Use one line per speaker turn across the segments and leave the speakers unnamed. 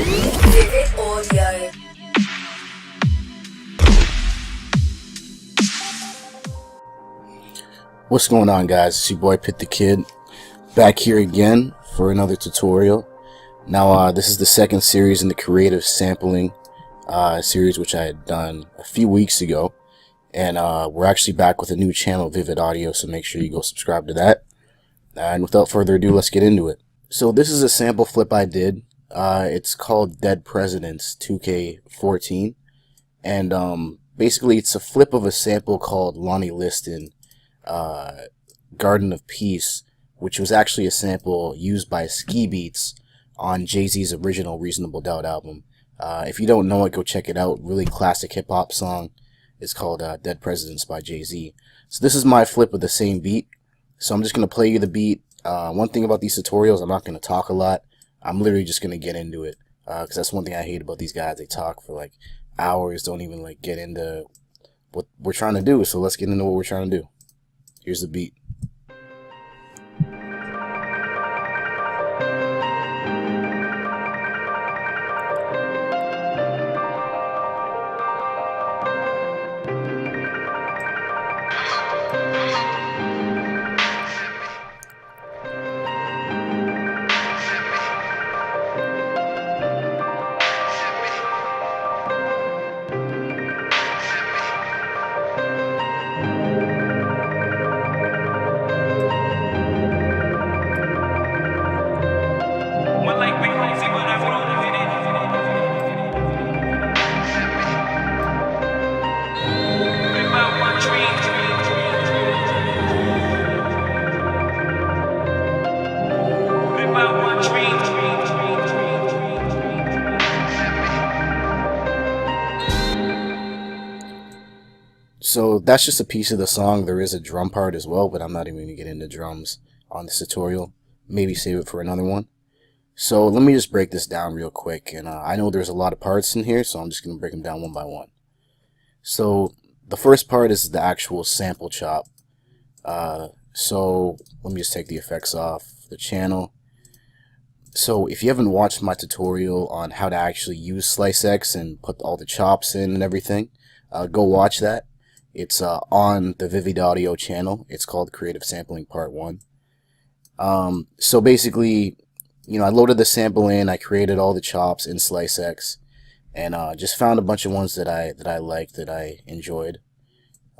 Vivid Audio.
What's going on, guys? It's your boy PittThaKid, back here again for another tutorial. Now this is the second series in the creative sampling series, which I had done a few weeks ago, and we're actually back with a new channel, Vivid Audio, so make sure you go subscribe to that. And without further ado, let's get into it. So this is a sample flip I did. It's called Dead Presidents 2K14, and basically it's a flip of a sample called Lonnie Liston, Garden of Peace, which was actually a sample used by Ski Beats on Jay-Z's original Reasonable Doubt album. If you don't know it, go check it out. Really classic hip-hop song. It's called Dead Presidents by Jay-Z. So this is my flip of the same beat. So I'm just going to play you the beat. One thing about these tutorials, I'm not going to talk a lot. I'm literally just going to get into it. Because that's one thing I hate about these guys. They talk for like hours, don't even like get into what we're trying to do. So let's get into what we're trying to do. Here's the beat. So that's just a piece of the song. There is a drum part as well, but I'm not even going to get into drums on this tutorial. Maybe save it for another one. So let me just break this down real quick. And I know there's a lot of parts in here, so I'm just going to break them down one by one. So the first part is the actual sample chop. So let me just take the effects off the channel. So if you haven't watched my tutorial on how to actually use SliceX and put all the chops in and everything, go watch that. It's on the Vivid Audio channel. It's called Creative Sampling Part 1. So basically, you know, I loaded the sample in, I created all the chops in SliceX, and just found a bunch of ones that I liked, that I enjoyed,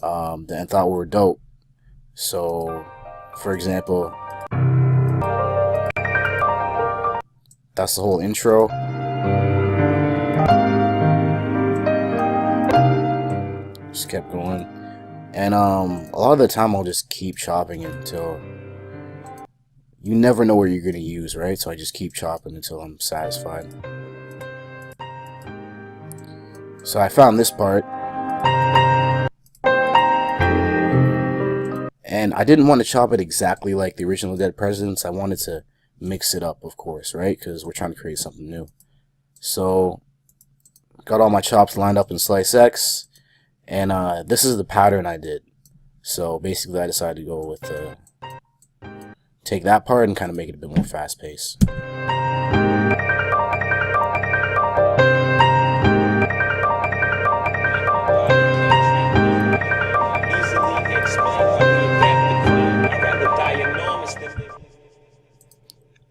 and thought were dope. So, for example, that's the whole intro. Just kept going, and a lot of the time I'll just keep chopping it until you never know what you're gonna use, right? So I just keep chopping until I'm satisfied. So I found this part, and I didn't want to chop it exactly like the original Dead Presidents. I wanted to mix it up, of course, right? Because we're trying to create something new. So got all my chops lined up in SliceX. And this is the pattern I did. So basically I decided to go with take that part and kind of make it a bit more fast paced.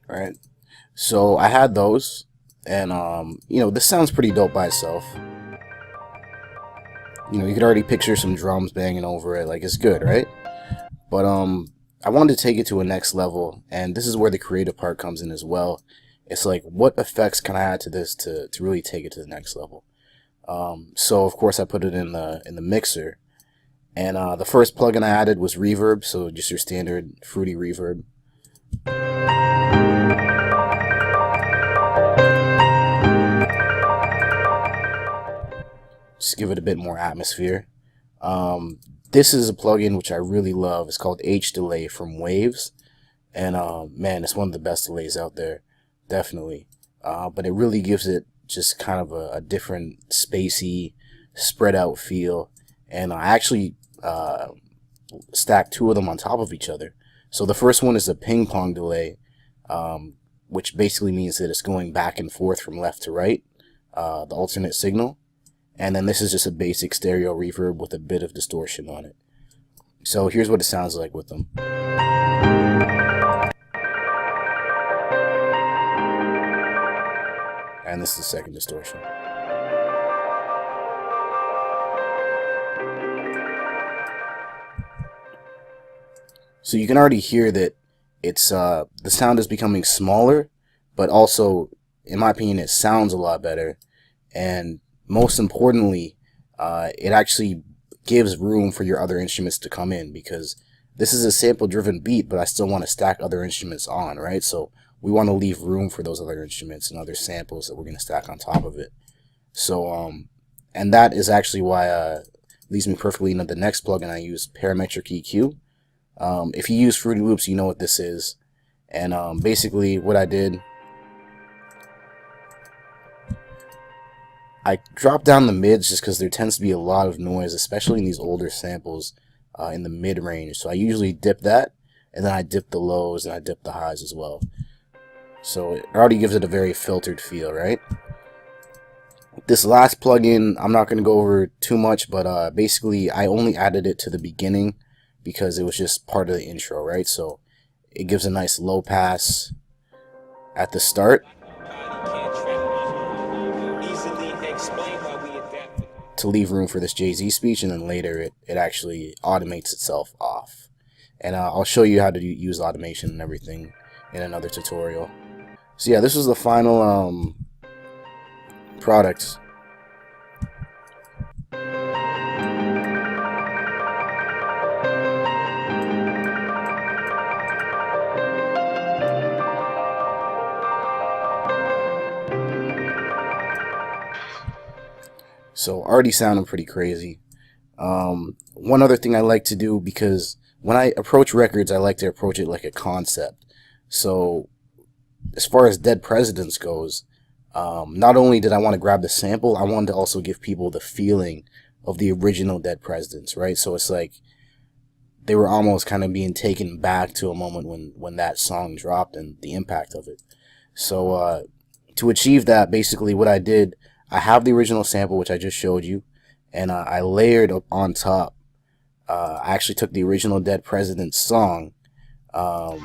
Alright, so I had those, and you know, this sounds pretty dope by itself. You know, you could already picture some drums banging over it, like it's good, right? But I wanted to take it to a next level, and this is where the creative part comes in as well. It's like, what effects can I add to this to really take it to the next level? So of course I put it in the mixer, and the first plugin I added was Reverb, so just your standard fruity reverb. Just give it a bit more atmosphere. This is a plugin which I really love. It's called H-Delay from Waves, and man, it's one of the best delays out there, definitely. But it really gives it just kind of a different spacey, spread out feel. And I actually stacked two of them on top of each other. So the first one is a ping pong delay, which basically means that it's going back and forth from left to right, the alternate signal. And then this is just a basic stereo reverb with a bit of distortion on it. So here's what it sounds like with them. And this is the second distortion. So you can already hear that it's the sound is becoming smaller, but also, in my opinion, it sounds a lot better. And most importantly, it actually gives room for your other instruments to come in, because this is a sample driven beat, but I still want to stack other instruments on, right? So we want to leave room for those other instruments and other samples that we're going to stack on top of it. So, and that is actually why leads me perfectly into the next plugin I use, Parametric EQ. If you use Fruity Loops, you know what this is. And basically what I did, I dropped down the mids just because there tends to be a lot of noise, especially in these older samples in the mid range. So I usually dip that, and then I dip the lows, and I dip the highs as well. So it already gives it a very filtered feel, right? This last plugin, I'm not going to go over too much, but basically I only added it to the beginning because it was just part of the intro, right? So it gives a nice low pass at the start to leave room for this Jay-Z speech, and then later it actually automates itself off. And I'll show you how to use automation and everything in another tutorial. So yeah, this was the final product. So already sounding pretty crazy. One other thing I like to do, because when I approach records, I like to approach it like a concept. So as far as Dead Presidents goes, not only did I want to grab the sample, I wanted to also give people the feeling of the original Dead Presidents, right? So it's like they were almost kind of being taken back to a moment when that song dropped and the impact of it. So to achieve that, basically what I did, I have the original sample, which I just showed you, and I layered up on top. I actually took the original Dead Presidents song, and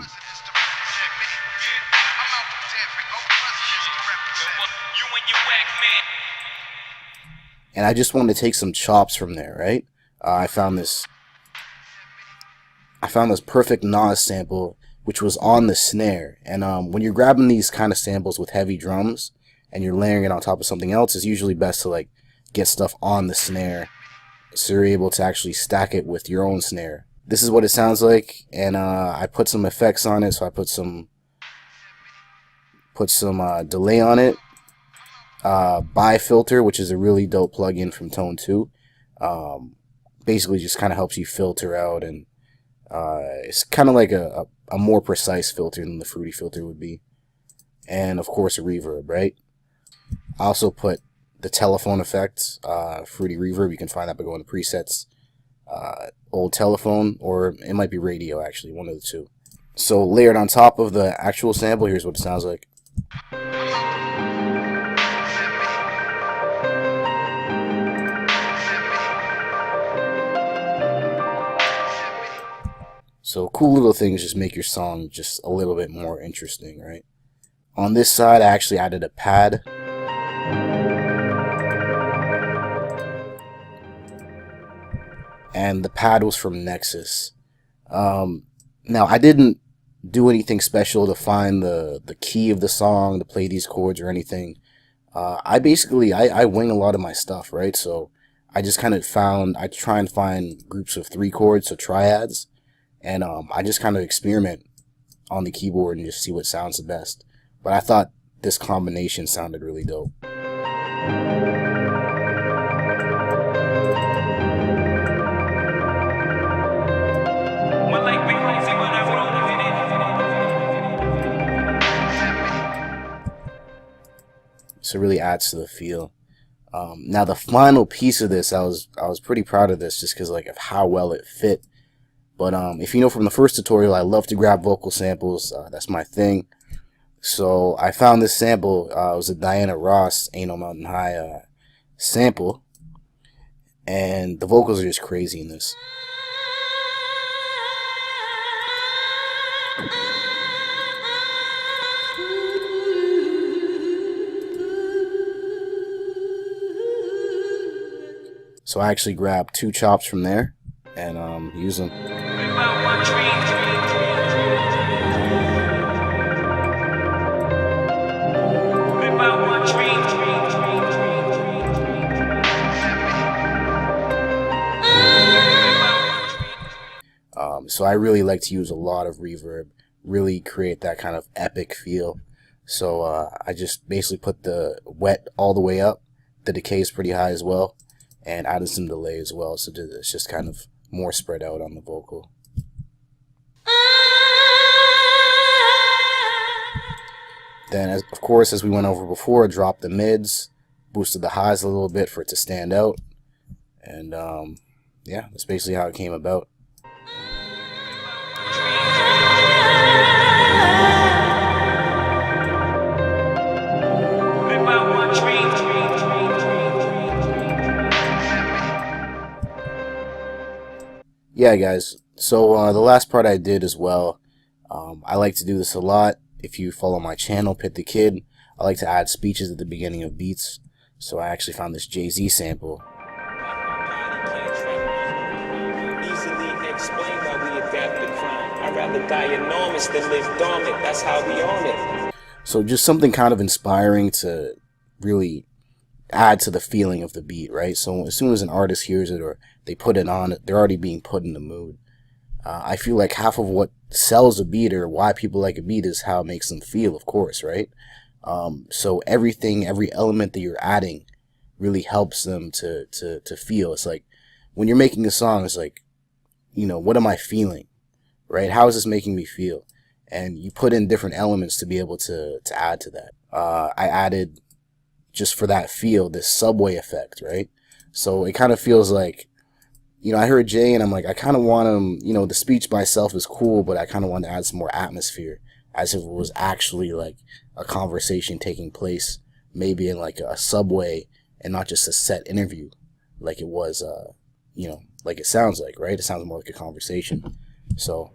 I just wanted to take some chops from there, right? I found this perfect Nas sample, which was on the snare. And when you're grabbing these kind of samples with heavy drums and you're layering it on top of something else, it's usually best to like get stuff on the snare so you're able to actually stack it with your own snare. This is what it sounds like, and I put some effects on it. So I put some delay on it. Filter, which is a really dope plugin from Pt.2. Basically just kind of helps you filter out, and it's kind of like a more precise filter than the Fruity filter would be. And of course a reverb, right? I also put the telephone effect, Fruity Reverb. You can find that by going to presets, old telephone, or it might be radio, actually, one of the two. So layered on top of the actual sample, here's what it sounds like. So cool little things just make your song just a little bit more interesting, right? On this side, I actually added a pad. And the pad was from Nexus. Now, I didn't do anything special to find the key of the song, to play these chords or anything. I wing a lot of my stuff, right? So I just kind of I try and find groups of 3 chords, so triads. And I just kind of experiment on the keyboard and just see what sounds the best. But I thought this combination sounded really dope. So it really adds to the feel. Now the final piece of this, I was pretty proud of this just because like of how well it fit. But if you know from the first tutorial, I love to grab vocal samples. That's my thing. So I found this sample. It was a Diana Ross "Ain't No Mountain High" sample, and the vocals are just crazy in this. So I actually grabbed 2 chops from there and use them. So I really like to use a lot of reverb, really create that kind of epic feel. So I just basically put the wet all the way up, the decay is pretty high as well, and added some delay as well, so it's just kind of more spread out on the vocal. Then, of course, as we went over before, dropped the mids, boosted the highs a little bit for it to stand out, and yeah, that's basically how it came about. Yeah, guys, so the last part I did as well, I like to do this a lot. If you follow my channel, PittThaKid, I like to add speeches at the beginning of beats. So I actually found this Jay-Z sample.
Easily explain why we adapt the crime. I'd rather die enormous than live dormant. That's how we own it.
So just something kind of inspiring to really add to the feeling of the beat, right? So as soon as an artist hears it or they put it on, they're already being put in the mood. I feel like half of what sells a beat or why people like a beat is how it makes them feel, of course, right? So everything, every element that you're adding really helps them to feel. It's like when you're making a song, it's like, you know, what am I feeling, right? How is this making me feel? And you put in different elements to be able to add to that. I added, just for that feel, this subway effect, right? So it kind of feels like, you know, I heard Jay and I'm like, I kind of want him, you know, the speech by itself is cool, but I kind of want to add some more atmosphere, as if it was actually like a conversation taking place, maybe in like a subway and not just a set interview like it was, you know, like it sounds like, right? It sounds more like a conversation. So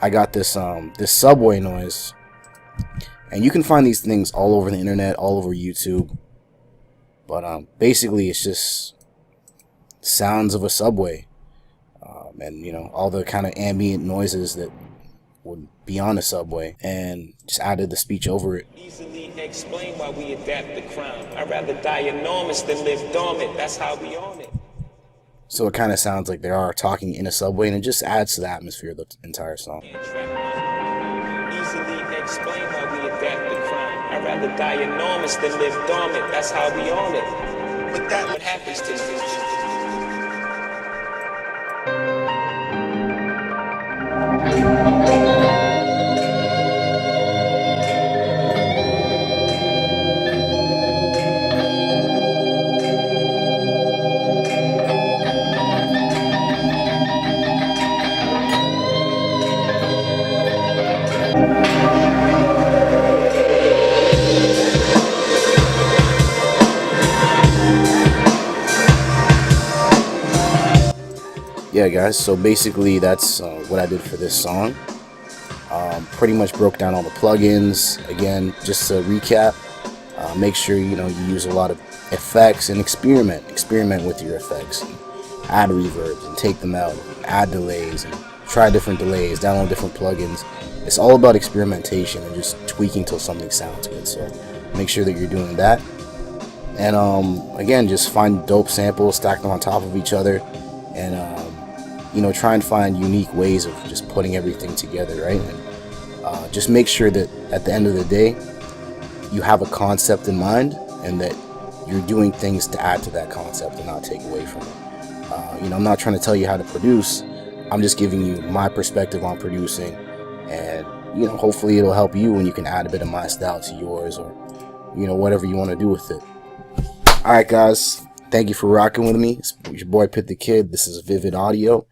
I got this this subway noise, and you can find these things all over the internet, all over YouTube, but basically it's just sounds of a subway, and you know, all the kind of ambient noises that would be on a subway, and just added the speech over it.
Easily explain why we adapt the crime. I'd rather die enormous than live dormant. That's how we own it.
So it kind of sounds like they are talking in a subway, and it just adds to the atmosphere of the entire song.
Easily explain why we adapt the crime. I'd rather die enormous than live dormant. That's how we own it. But that what happens to you.
Yeah, guys, so basically that's what I did for this song. Pretty much broke down all the plugins. Again, just to recap, make sure you use a lot of effects and experiment with your effects, and add reverbs and take them out, and add delays and try different delays, download different plugins. It's all about experimentation and just tweaking till something sounds good. So make sure that you're doing that, and again, just find dope samples, stack them on top of each other, and try and find unique ways of just putting everything together, right? And just make sure that at the end of the day, you have a concept in mind, and that you're doing things to add to that concept and not take away from it. I'm not trying to tell you how to produce. I'm just giving you my perspective on producing, and hopefully it'll help you, and you can add a bit of my style to yours, or whatever you want to do with it. All right, guys. Thank you for rocking with me. It's your boy PittThaKid. This is Vivid Audio,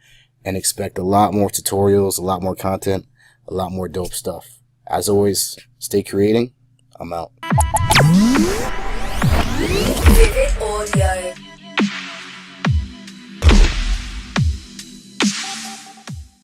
and expect a lot more tutorials, a lot more content, a lot more dope stuff. As always, stay creating. I'm out.